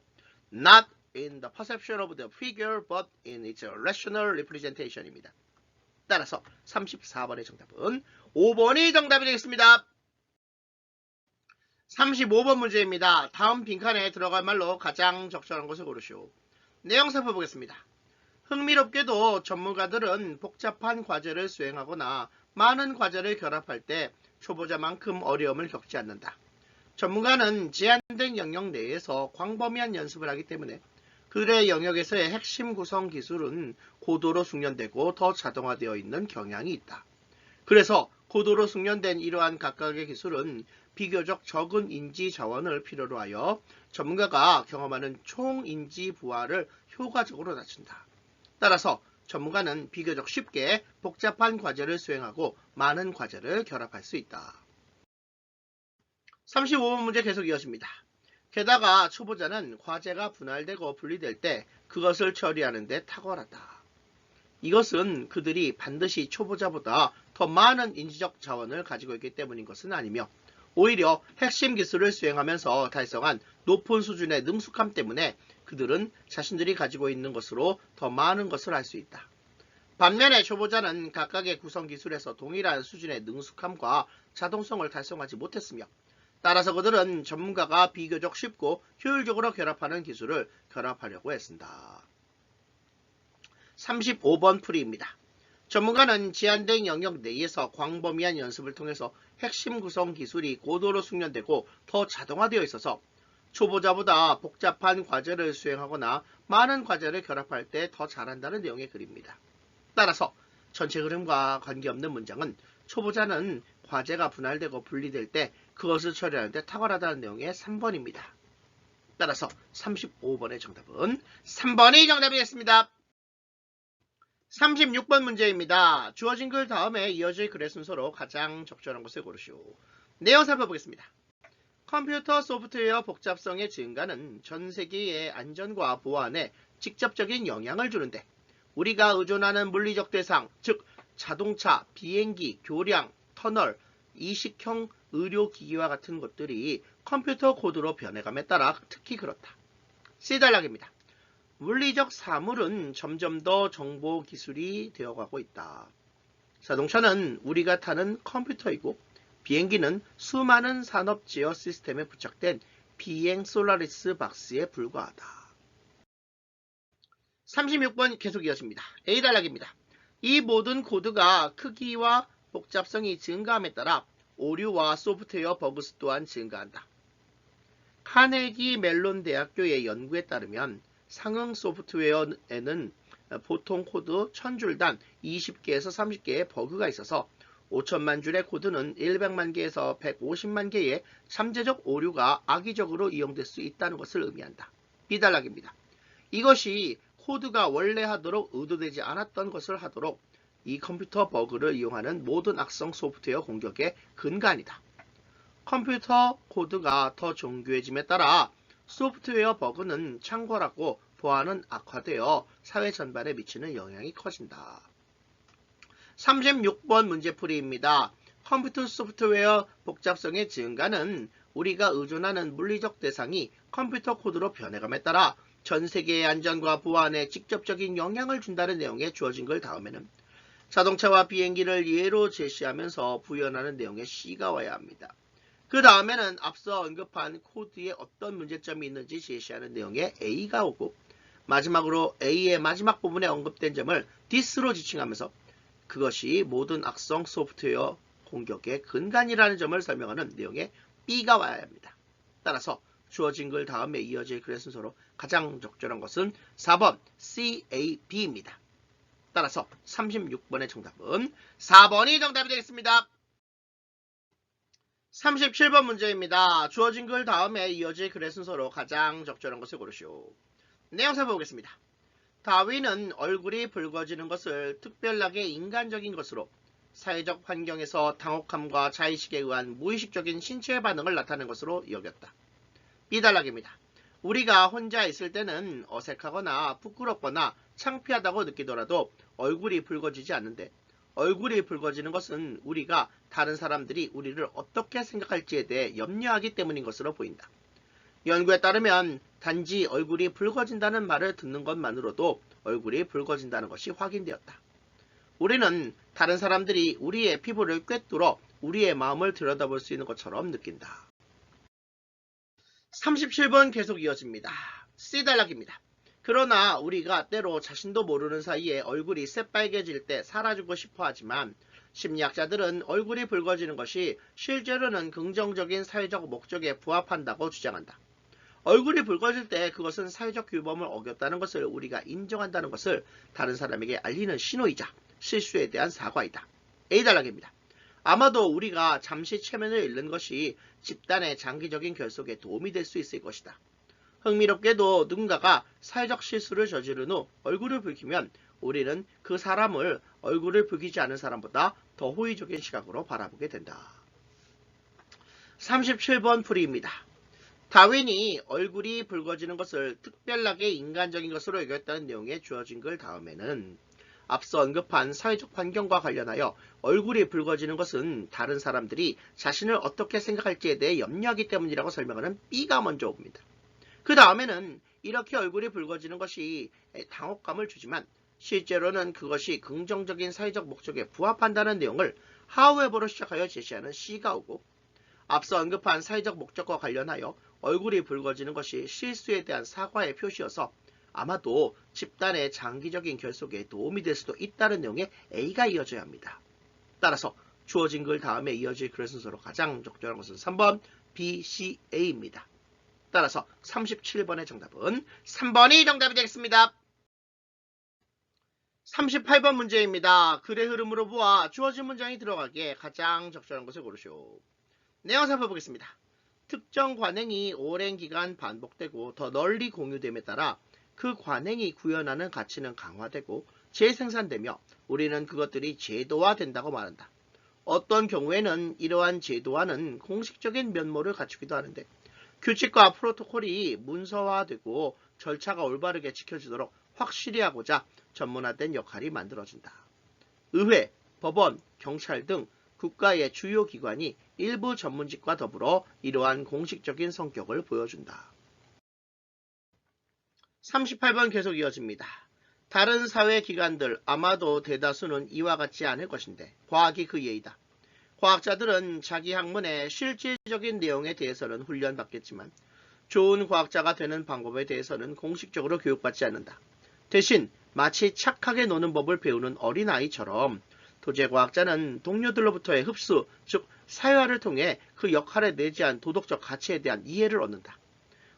not in the perception of the figure but in its rational representation입니다. 따라서 34번의 정답은 5번이 정답이 되겠습니다. 35번 문제입니다. 다음 빈칸에 들어갈 말로 가장 적절한 것을 고르시오. 내용 살펴보겠습니다. 흥미롭게도 전문가들은 복잡한 과제를 수행하거나 많은 과제를 결합할 때 초보자만큼 어려움을 겪지 않는다. 전문가는 제한된 영역 내에서 광범위한 연습을 하기 때문에 그들의 영역에서의 핵심 구성 기술은 고도로 숙련되고 더 자동화되어 있는 경향이 있다. 그래서 고도로 숙련된 이러한 각각의 기술은 비교적 적은 인지 자원을 필요로 하여 전문가가 경험하는 총 인지 부하를 효과적으로 낮춘다. 따라서 전문가는 비교적 쉽게 복잡한 과제를 수행하고 많은 과제를 결합할 수 있다. 35번 문제 계속 이어집니다. 게다가 초보자는 과제가 분할되고 분리될 때 그것을 처리하는 데 탁월하다. 이것은 그들이 반드시 초보자보다 더 많은 인지적 자원을 가지고 있기 때문인 것은 아니며 오히려 핵심 기술을 수행하면서 달성한 높은 수준의 능숙함 때문에 그들은 자신들이 가지고 있는 것으로 더 많은 것을 할 수 있다. 반면에 초보자는 각각의 구성 기술에서 동일한 수준의 능숙함과 자동성을 달성하지 못했으며 따라서 그들은 전문가가 비교적 쉽고 효율적으로 결합하는 기술을 결합하려고 애쓴다. 35번 풀이입니다. 전문가는 제한된 영역 내에서 광범위한 연습을 통해서 핵심 구성 기술이 고도로 숙련되고 더 자동화되어 있어서 초보자보다 복잡한 과제를 수행하거나 많은 과제를 결합할 때 더 잘한다는 내용의 글입니다. 따라서 전체 흐름과 관계없는 문장은 초보자는 과제가 분할되고 분리될 때 그것을 처리하는 데 탁월하다는 내용의 3번입니다. 따라서 35번의 정답은 3번이 정답이겠습니다. 36번 문제입니다. 주어진 글 다음에 이어질 글의 순서로 가장 적절한 것을 고르시오. 내용 살펴보겠습니다. 컴퓨터 소프트웨어 복잡성의 증가는 전 세계의 안전과 보안에 직접적인 영향을 주는데 우리가 의존하는 물리적 대상, 즉 자동차, 비행기, 교량, 터널, 이식형 의료기기와 같은 것들이 컴퓨터 코드로 변해감에 따라 특히 그렇다. C단락입니다. 물리적 사물은 점점 더 정보 기술이 되어가고 있다. 자동차는 우리가 타는 컴퓨터이고 비행기는 수많은 산업 제어 시스템에 부착된 비행 솔라리스 박스에 불과하다. 36번 계속 이어집니다. A단락입니다. 이 모든 코드가 크기와 복잡성이 증가함에 따라 오류와 소프트웨어 버그수 또한 증가한다. 카네기 멜론 대학교의 연구에 따르면 상응 소프트웨어에는 보통 코드 1000줄당 20개에서 30개의 버그가 있어서 5천만 줄의 코드는 100만 개에서 150만 개의 잠재적 오류가 악의적으로 이용될 수 있다는 것을 의미한다. B단락입니다. 이것이 코드가 원래 하도록 의도되지 않았던 것을 하도록 이 컴퓨터 버그를 이용하는 모든 악성 소프트웨어 공격의 근간이다. 컴퓨터 코드가 더 정교해짐에 따라 소프트웨어 버그는 창궐하고 보안은 악화되어 사회 전반에 미치는 영향이 커진다. 36번 문제풀이입니다. 컴퓨터 소프트웨어 복잡성의 증가는 우리가 의존하는 물리적 대상이 컴퓨터 코드로 변해감에 따라 전 세계의 안전과 보안에 직접적인 영향을 준다는 내용의 주어진 글 다음에는 자동차와 비행기를 예로 제시하면서 부연하는 내용의 C가 와야 합니다. 그 다음에는 앞서 언급한 코드에 어떤 문제점이 있는지 제시하는 내용의 A가 오고 마지막으로 A의 마지막 부분에 언급된 점을 this로 지칭하면서 그것이 모든 악성 소프트웨어 공격의 근간이라는 점을 설명하는 내용의 B가 와야 합니다. 따라서 주어진 글 다음에 이어질 글의 순서로 가장 적절한 것은 4번 CAB입니다. 따라서 36번의 정답은 4번이 정답이 되겠습니다. 37번 문제입니다. 주어진 글 다음에 이어질 글의 순서로 가장 적절한 것을 고르시오. 내용 살펴보겠습니다. 다윈은 얼굴이 붉어지는 것을 특별하게 인간적인 것으로 사회적 환경에서 당혹함과 자의식에 의한 무의식적인 신체 반응을 나타내는 것으로 여겼다. B단락입니다. 우리가 혼자 있을 때는 어색하거나 부끄럽거나 창피하다고 느끼더라도 얼굴이 붉어지지 않는데 얼굴이 붉어지는 것은 우리가 다른 사람들이 우리를 어떻게 생각할지에 대해 염려하기 때문인 것으로 보인다. 연구에 따르면 단지 얼굴이 붉어진다는 말을 듣는 것만으로도 얼굴이 붉어진다는 것이 확인되었다. 우리는 다른 사람들이 우리의 피부를 꿰뚫어 우리의 마음을 들여다볼 수 있는 것처럼 느낀다. 37번 계속 이어집니다. C단락입니다. 그러나 우리가 때로 자신도 모르는 사이에 얼굴이 새빨개질 때 사라지고 싶어 하지만 심리학자들은 얼굴이 붉어지는 것이 실제로는 긍정적인 사회적 목적에 부합한다고 주장한다. 얼굴이 붉어질 때 그것은 사회적 규범을 어겼다는 것을 우리가 인정한다는 것을 다른 사람에게 알리는 신호이자 실수에 대한 사과이다. A단락입니다. 아마도 우리가 잠시 체면을 잃는 것이 집단의 장기적인 결속에 도움이 될 수 있을 것이다. 흥미롭게도 누군가가 사회적 실수를 저지른 후 얼굴을 붉히면 우리는 그 사람을 얼굴을 붉히지 않은 사람보다 더 호의적인 시각으로 바라보게 된다. 37번 풀이입니다. 다윈이 얼굴이 붉어지는 것을 특별하게 인간적인 것으로 여겼다는 내용의 주어진 글 다음에는 앞서 언급한 사회적 환경과 관련하여 얼굴이 붉어지는 것은 다른 사람들이 자신을 어떻게 생각할지에 대해 염려하기 때문이라고 설명하는 B가 먼저 옵니다. 그 다음에는 이렇게 얼굴이 붉어지는 것이 당혹감을 주지만 실제로는 그것이 긍정적인 사회적 목적에 부합한다는 내용을 however로 시작하여 제시하는 C가 오고 앞서 언급한 사회적 목적과 관련하여 얼굴이 붉어지는 것이 실수에 대한 사과의 표시여서 아마도 집단의 장기적인 결속에 도움이 될 수도 있다는 내용의 A가 이어져야 합니다. 따라서 주어진 글 다음에 이어질 글의 순서로 가장 적절한 것은 3번 B, C, A입니다. 따라서 37번의 정답은 3번이 정답이 되겠습니다. 38번 문제입니다. 글의 흐름으로 보아 주어진 문장이 들어가기에 가장 적절한 것을 고르시오. 내용 살펴보겠습니다. 특정 관행이 오랜 기간 반복되고 더 널리 공유됨에 따라 그 관행이 구현하는 가치는 강화되고 재생산되며 우리는 그것들이 제도화된다고 말한다. 어떤 경우에는 이러한 제도화는 공식적인 면모를 갖추기도 하는데 규칙과 프로토콜이 문서화되고 절차가 올바르게 지켜지도록 확실히 하고자 전문화된 역할이 만들어진다. 의회, 법원, 경찰 등 국가의 주요 기관이 일부 전문직과 더불어 이러한 공식적인 성격을 보여준다. 38번 계속 이어집니다. 다른 사회기관들 아마도 대다수는 이와 같지 않을 것인데 과학이 그 예이다. 과학자들은 자기 학문의 실질적인 내용에 대해서는 훈련받겠지만 좋은 과학자가 되는 방법에 대해서는 공식적으로 교육받지 않는다. 대신 마치 착하게 노는 법을 배우는 어린아이처럼 도제과학자는 동료들로부터의 흡수, 즉 사회화를 통해 그 역할에 내재한 도덕적 가치에 대한 이해를 얻는다.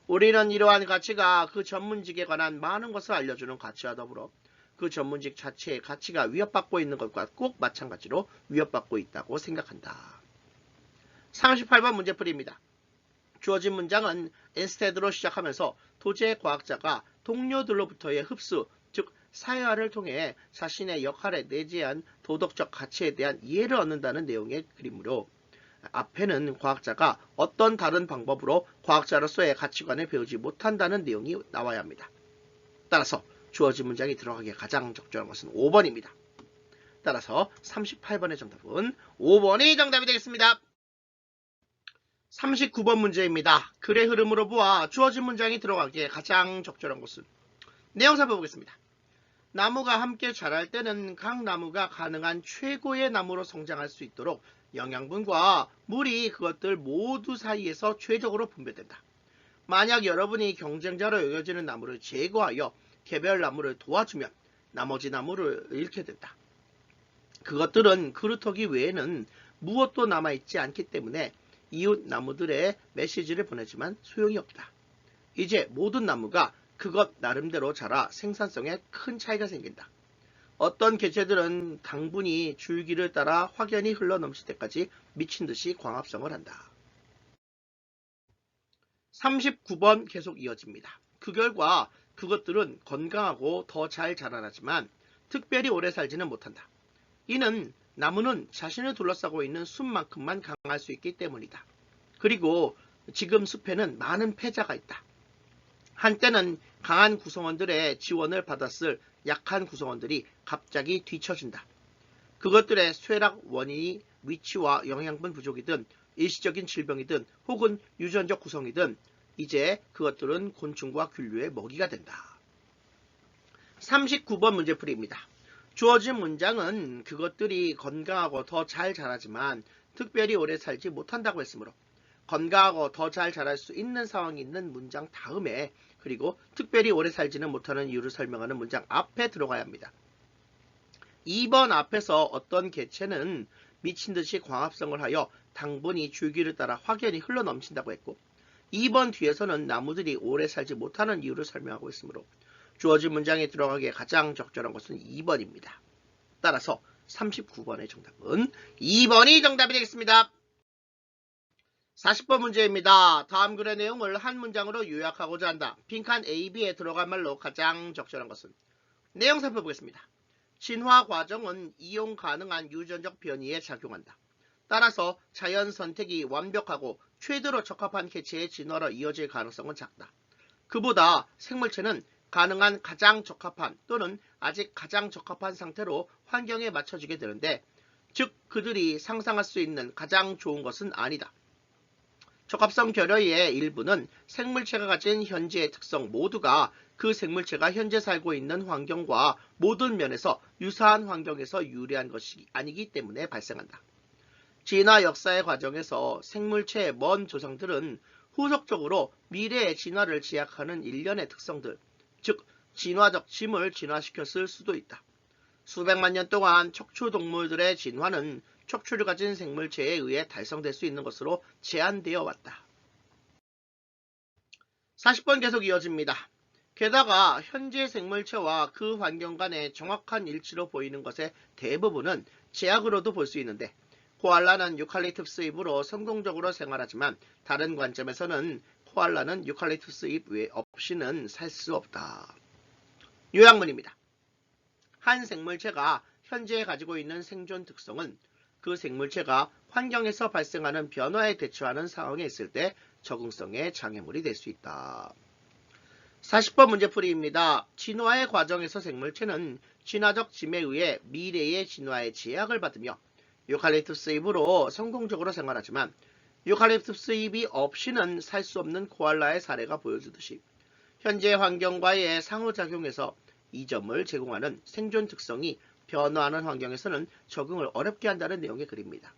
우리는 이러한 가치가 그 전문직에 관한 많은 것을 알려주는 가치와 더불어 그 전문직 자체의 가치가 위협받고 있는 것과 꼭 마찬가지로 위협받고 있다고 생각한다. 38번 문제풀이입니다. 주어진 문장은 instead로 시작하면서 도제과학자가 동료들로부터의 흡수, 즉 사회화를 통해 자신의 역할에 내재한 도덕적 가치에 대한 이해를 얻는다는 내용의 그림으로 앞에는 과학자가 어떤 다른 방법으로 과학자로서의 가치관을 배우지 못한다는 내용이 나와야 합니다. 따라서 주어진 문장이 들어가기에 가장 적절한 것은 5번입니다. 따라서 38번의 정답은 5번이 정답이 되겠습니다. 39번 문제입니다. 글의 흐름으로 보아 주어진 문장이 들어가기에 가장 적절한 것은 내용 살펴보겠습니다. 나무가 함께 자랄 때는 각 나무가 가능한 최고의 나무로 성장할 수 있도록 영양분과 물이 그것들 모두 사이에서 최적으로 분배된다. 만약 여러분이 경쟁자로 여겨지는 나무를 제거하여 개별 나무를 도와주면 나머지 나무를 잃게 된다. 그것들은 그루터기 외에는 무엇도 남아있지 않기 때문에 이웃 나무들의 메시지를 보내지만 소용이 없다. 이제 모든 나무가 그것 나름대로 자라 생산성에 큰 차이가 생긴다. 어떤 개체들은 당분이 줄기를 따라 확연히 흘러넘칠 때까지 미친 듯이 광합성을 한다. 39번 계속 이어집니다. 그 결과 그것들은 건강하고 더 잘 자라나지만 특별히 오래 살지는 못한다. 이는 나무는 자신을 둘러싸고 있는 숲만큼만 강할 수 있기 때문이다. 그리고 지금 숲에는 많은 패자가 있다. 한때는 강한 구성원들의 지원을 받았을 약한 구성원들이 갑자기 뒤처진다. 그것들의 쇠락 원인이 위치와 영양분 부족이든 일시적인 질병이든 혹은 유전적 구성이든 이제 그것들은 곤충과 균류의 먹이가 된다. 39번 문제풀이입니다. 주어진 문장은 그것들이 건강하고 더 잘 자라지만 특별히 오래 살지 못한다고 했으므로 건강하고 더 잘 자랄 수 있는 상황이 있는 문장 다음에 그리고 특별히 오래 살지는 못하는 이유를 설명하는 문장 앞에 들어가야 합니다. 2번 앞에서 어떤 개체는 미친듯이 광합성을 하여 당분이 줄기를 따라 확연히 흘러넘친다고 했고 2번 뒤에서는 나무들이 오래 살지 못하는 이유를 설명하고 있으므로 주어진 문장에 들어가기에 가장 적절한 것은 2번입니다. 따라서 39번의 정답은 2번이 정답이 되겠습니다. 40번 문제입니다. 다음 글의 내용을 한 문장으로 요약하고자 한다. 빈칸 A, B에 들어갈 말로 가장 적절한 것은 내용 살펴보겠습니다. 진화 과정은 이용 가능한 유전적 변이에 작용한다. 따라서 자연 선택이 완벽하고 최대로 적합한 개체의 진화로 이어질 가능성은 작다. 그보다 생물체는 가능한 가장 적합한 또는 아직 가장 적합한 상태로 환경에 맞춰지게 되는데 즉 그들이 상상할 수 있는 가장 좋은 것은 아니다. 적합성 결여의 일부는 생물체가 가진 현재의 특성 모두가 그 생물체가 현재 살고 있는 환경과 모든 면에서 유사한 환경에서 유리한 것이 아니기 때문에 발생한다. 진화 역사의 과정에서 생물체의 먼 조상들은 후속적으로 미래의 진화를 제약하는 일련의 특성들, 즉 진화적 짐을 진화시켰을 수도 있다. 수백만 년 동안 척추동물들의 진화는 척추를 가진 생물체에 의해 달성될 수 있는 것으로 제한되어 왔다. 40번 계속 이어집니다. 게다가 현재 생물체와 그 환경 간의 정확한 일치로 보이는 것의 대부분은 제약으로도 볼 수 있는데 코알라는 유칼립투스 잎으로 성공적으로 생활하지만 다른 관점에서는 코알라는 유칼립투스 잎 외 없이는 살 수 없다. 요약문입니다. 한 생물체가 현재 가지고 있는 생존 특성은 그 생물체가 환경에서 발생하는 변화에 대처하는 상황에 있을 때 적응성의 장애물이 될 수 있다. 40번 문제풀이입니다. 진화의 과정에서 생물체는 진화적 짐에 의해 미래의 진화의 제약을 받으며 유칼립투스 잎으로 성공적으로 생활하지만 유칼립투스 잎이 없이는 살 수 없는 코알라의 사례가 보여주듯이 현재 환경과의 상호작용에서 이 점을 제공하는 생존 특성이 변화하는 환경에서는 적응을 어렵게 한다는 내용의 글입니다.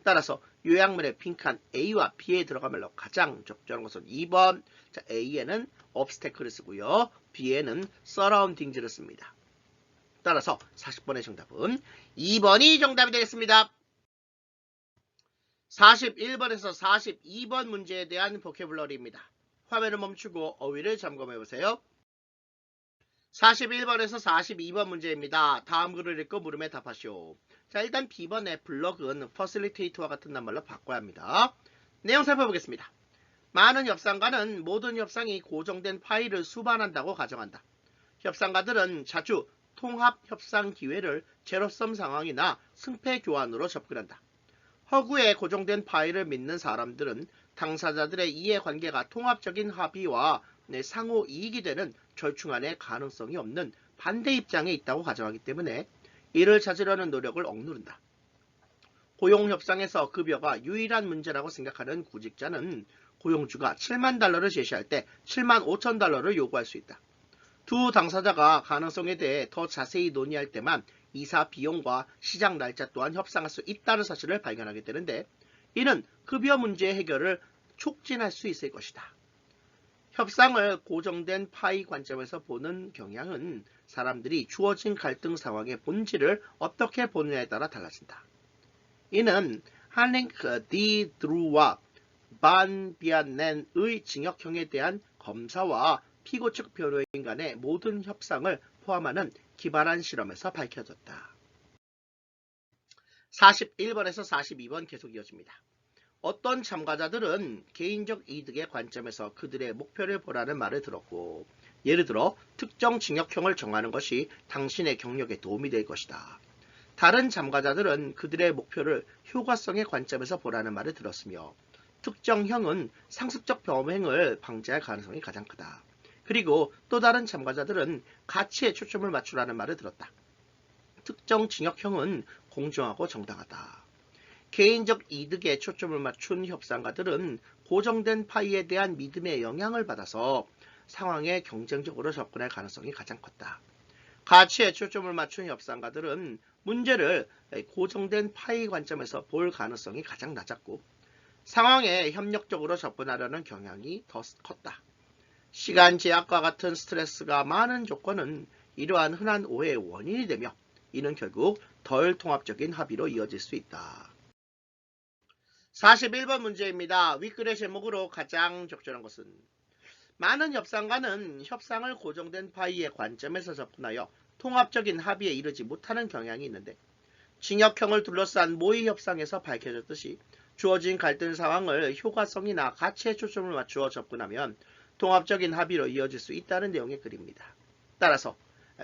따라서 요약문의 빈칸 A와 B에 들어가면로 가장 적절한 것은 2번. 자, A에는 obstacle을 쓰고요. B에는 surroundings를 씁니다. 따라서 40번의 정답은 2번이 정답이 되겠습니다. 41번에서 42번 문제에 대한 보캐블러리입니다. 화면을 멈추고 어휘를 점검해보세요. 41번에서 42번 문제입니다. 다음 글을 읽고 물음에 답하시오. 자, 일단 B번의 블럭은 facilitate와 같은 낱말로 바꿔야 합니다. 내용 살펴보겠습니다. 많은 협상가는 모든 협상이 고정된 파일을 수반한다고 가정한다. 협상가들은 자주 통합 협상 기회를 제로섬 상황이나 승패 교환으로 접근한다. 허구에 고정된 파일을 믿는 사람들은 당사자들의 이해관계가 통합적인 합의와 상호 이익이 되는 절충안의 가능성이 없는 반대 입장에 있다고 가정하기 때문에 이를 찾으려는 노력을 억누른다. 고용협상에서 급여가 유일한 문제라고 생각하는 구직자는 고용주가 7만 달러를 제시할 때 7만 5천 달러를 요구할 수 있다. 두 당사자가 가능성에 대해 더 자세히 논의할 때만 이사 비용과 시작 날짜 또한 협상할 수 있다는 사실을 발견하게 되는데 이는 급여 문제 해결을 촉진할 수 있을 것이다. 협상을 고정된 파이 관점에서 보는 경향은 사람들이 주어진 갈등 상황의 본질을 어떻게 보느냐에 따라 달라진다. 이는 한링크 디 드루와 반 비안넨의 징역형에 대한 검사와 피고 측 변호인 간의 모든 협상을 포함하는 기발한 실험에서 밝혀졌다. 41번에서 42번 계속 이어집니다. 어떤 참가자들은 개인적 이득의 관점에서 그들의 목표를 보라는 말을 들었고 예를 들어 특정 징역형을 정하는 것이 당신의 경력에 도움이 될 것이다. 다른 참가자들은 그들의 목표를 효과성의 관점에서 보라는 말을 들었으며 특정형은 상습적 범행을 방지할 가능성이 가장 크다. 그리고 또 다른 참가자들은 가치에 초점을 맞추라는 말을 들었다. 특정 징역형은 공정하고 정당하다. 개인적 이득에 초점을 맞춘 협상가들은 고정된 파이에 대한 믿음의 영향을 받아서 상황에 경쟁적으로 접근할 가능성이 가장 컸다. 가치에 초점을 맞춘 협상가들은 문제를 고정된 파이 관점에서 볼 가능성이 가장 낮았고 상황에 협력적으로 접근하려는 경향이 더 컸다. 시간 제약과 같은 스트레스가 많은 조건은 이러한 흔한 오해의 원인이 되며 이는 결국 덜 통합적인 합의로 이어질 수 있다. 41번 문제입니다. 윗글의 제목으로 가장 적절한 것은 많은 협상가는 협상을 고정된 파이의 관점에서 접근하여 통합적인 합의에 이르지 못하는 경향이 있는데 징역형을 둘러싼 모의 협상에서 밝혀졌듯이 주어진 갈등 상황을 효과성이나 가치에 초점을 맞추어 접근하면 통합적인 합의로 이어질 수 있다는 내용의 글입니다. 따라서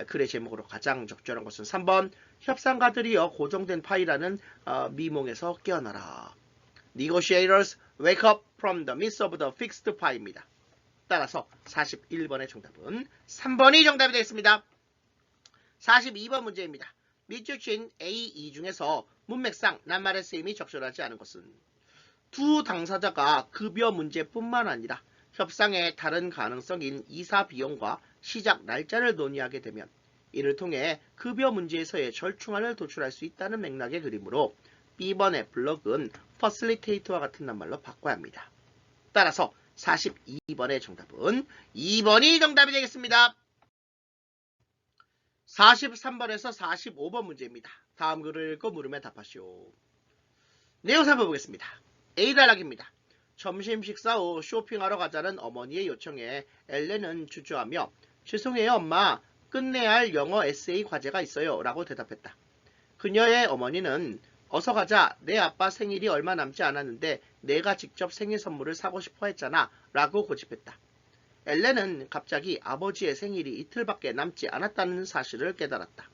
글의 제목으로 가장 적절한 것은 3번 협상가들이여 고정된 파이라는 미몽에서 깨어나라. Negotiators wake up from the midst of the fixed pie입니다. 따라서 41번의 정답은 3번이 정답이 되겠습니다. 42번 문제입니다. 밑줄친 A2 중에서 문맥상 낱말의 쓰임이 적절하지 않은 것은 두 당사자가 급여 문제뿐만 아니라 협상의 다른 가능성인 이사 비용과 시작 날짜를 논의하게 되면 이를 통해 급여 문제에서의 절충안을 도출할 수 있다는 맥락의 그림으로 B번의 블럭은 퍼실리테이터와 같은 낱말로 바꿔야 합니다. 따라서 42번의 정답은 2번이 정답이 되겠습니다. 43번에서 45번 문제입니다. 다음 글을 읽고 물음에 답하시오. 내용 살펴보겠습니다. A단락입니다. 점심 식사 후 쇼핑하러 가자는 어머니의 요청에 엘렌은 주저하며 죄송해요 엄마, 끝내야 할 영어 에세이 과제가 있어요 라고 대답했다. 그녀의 어머니는 어서 가자, 내 아빠 생일이 얼마 남지 않았는데 내가 직접 생일 선물을 사고 싶어 했잖아 라고 고집했다. 엘렌은 갑자기 아버지의 생일이 이틀밖에 남지 않았다는 사실을 깨달았다.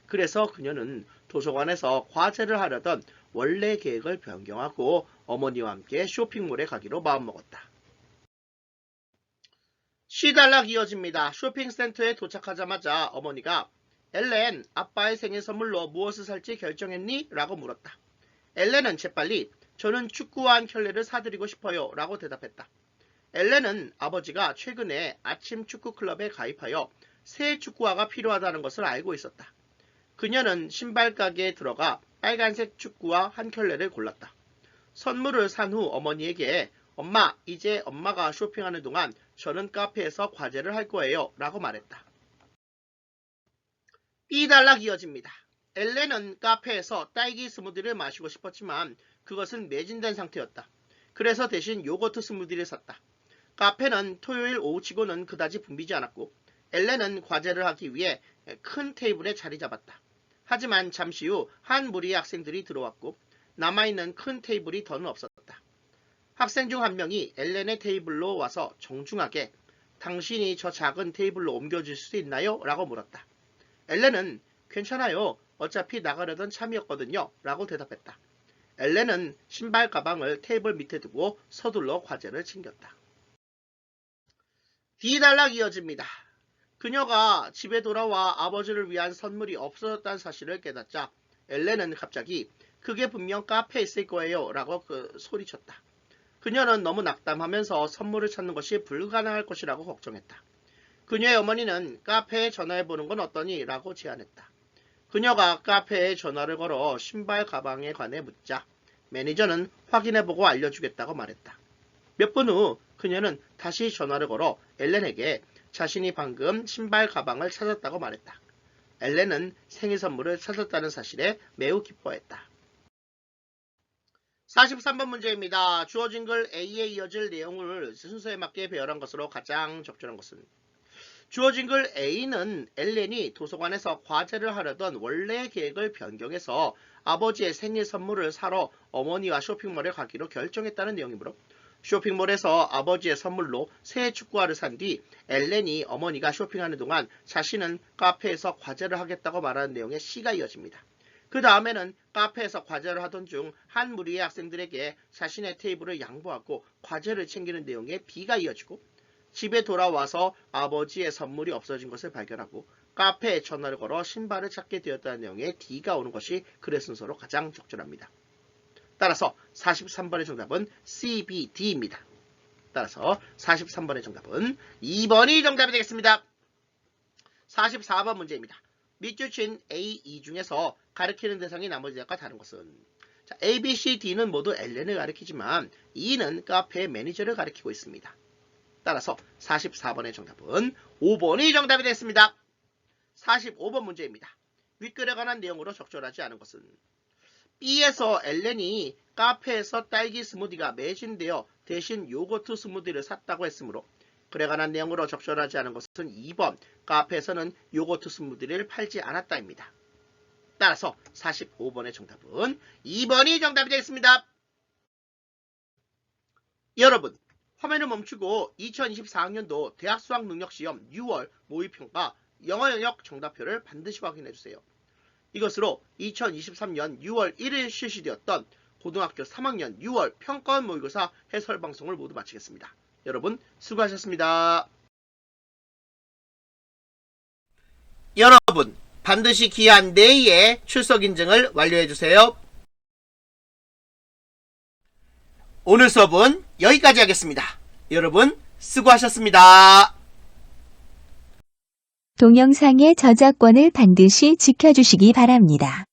그래서 그녀는 도서관에서 과제를 하려던 원래 계획을 변경하고 어머니와 함께 쇼핑몰에 가기로 마음먹었다. C단락 이어집니다. 쇼핑센터에 도착하자마자 어머니가 엘렌, 아빠의 생일 선물로 무엇을 살지 결정했니? 라고 물었다. 엘렌은 재빨리 저는 축구와 한 켤레를 사드리고 싶어요 라고 대답했다. 엘렌은 아버지가 최근에 아침 축구 클럽에 가입하여 새 축구화가 필요하다는 것을 알고 있었다. 그녀는 신발 가게에 들어가 빨간색 축구화 한 켤레를 골랐다. 선물을 산 후 어머니에게 엄마, 이제 엄마가 쇼핑하는 동안 저는 카페에서 과제를 할 거예요 라고 말했다. B단락 이어집니다. 엘렌은 카페에서 딸기 스무디를 마시고 싶었지만 그것은 매진된 상태였다. 그래서 대신 요거트 스무디를 샀다. 카페는 토요일 오후치고는 그다지 붐비지 않았고 엘렌은 과제를 하기 위해 큰 테이블에 자리 잡았다. 하지만 잠시 후 한 무리의 학생들이 들어왔고 남아있는 큰 테이블이 더는 없었다. 학생 중 한 명이 엘렌의 테이블로 와서 정중하게 당신이 저 작은 테이블로 옮겨줄 수 있나요? 라고 물었다. 엘렌은 괜찮아요. 어차피 나가려던 참이었거든요. 라고 대답했다. 엘렌은 신발 가방을 테이블 밑에 두고 서둘러 과제를 챙겼다. D단락 이어집니다. 그녀가 집에 돌아와 아버지를 위한 선물이 없어졌다는 사실을 깨닫자 엘렌은 갑자기 그게 분명 카페에 있을 거예요 라고 소리쳤다. 그녀는 너무 낙담하면서 선물을 찾는 것이 불가능할 것이라고 걱정했다. 그녀의 어머니는 카페에 전화해보는 건 어떠니? 라고 제안했다. 그녀가 카페에 전화를 걸어 신발 가방에 관해 묻자 매니저는 확인해보고 알려주겠다고 말했다. 몇 분 후 그녀는 다시 전화를 걸어 엘렌에게 자신이 방금 신발 가방을 찾았다고 말했다. 엘렌은 생일 선물을 찾았다는 사실에 매우 기뻐했다. 43번 문제입니다. 주어진 글 A에 이어질 내용을 순서에 맞게 배열한 것으로 가장 적절한 것은 주어진 글 A는 엘렌이 도서관에서 과제를 하려던 원래의 계획을 변경해서 아버지의 생일 선물을 사러 어머니와 쇼핑몰에 가기로 결정했다는 내용이므로 쇼핑몰에서 아버지의 선물로 새 축구화를 산 뒤 엘렌이 어머니가 쇼핑하는 동안 자신은 카페에서 과제를 하겠다고 말하는 내용의 C가 이어집니다. 그 다음에는 카페에서 과제를 하던 중 한 무리의 학생들에게 자신의 테이블을 양보하고 과제를 챙기는 내용의 B가 이어지고 집에 돌아와서 아버지의 선물이 없어진 것을 발견하고 카페에 전화를 걸어 신발을 찾게 되었다는 내용의 D가 오는 것이 글의 순서로 가장 적절합니다. 따라서 43번의 정답은 CBD입니다. 따라서 43번의 정답은 2번이 정답이 되겠습니다. 44번 문제입니다. 밑줄 친 A, E 중에서 가리키는 대상이 나머지 대학과 다른 것은? 자, A, B, C, D는 모두 엘렌을 가리키지만 E는 카페의 매니저를 가리키고 있습니다. 따라서 44번의 정답은 5번이 정답이 됐습니다. 45번 문제입니다. 윗글에 관한 내용으로 적절하지 않은 것은? B에서 엘렌이 카페에서 딸기 스무디가 매진되어 대신 요거트 스무디를 샀다고 했으므로 글에 관한 내용으로 적절하지 않은 것은 2번 카페에서는 요거트 스무디를 팔지 않았다입니다. 따라서 45번의 정답은 2번이 정답이 되겠습니다. 여러분, 화면을 멈추고 2024학년도 대학 수학 능력 시험 6월 모의평가 영어 영역 정답표를 반드시 확인해주세요. 이것으로 2023년 6월 1일 실시되었던 고등학교 3학년 6월 평가원 모의고사 해설 방송을 모두 마치겠습니다. 여러분 수고하셨습니다. 여러분 반드시 기한 내에 출석 인증을 완료해주세요. 오늘 수업은 여기까지 하겠습니다. 여러분 수고하셨습니다. 동영상의 저작권을 반드시 지켜주시기 바랍니다.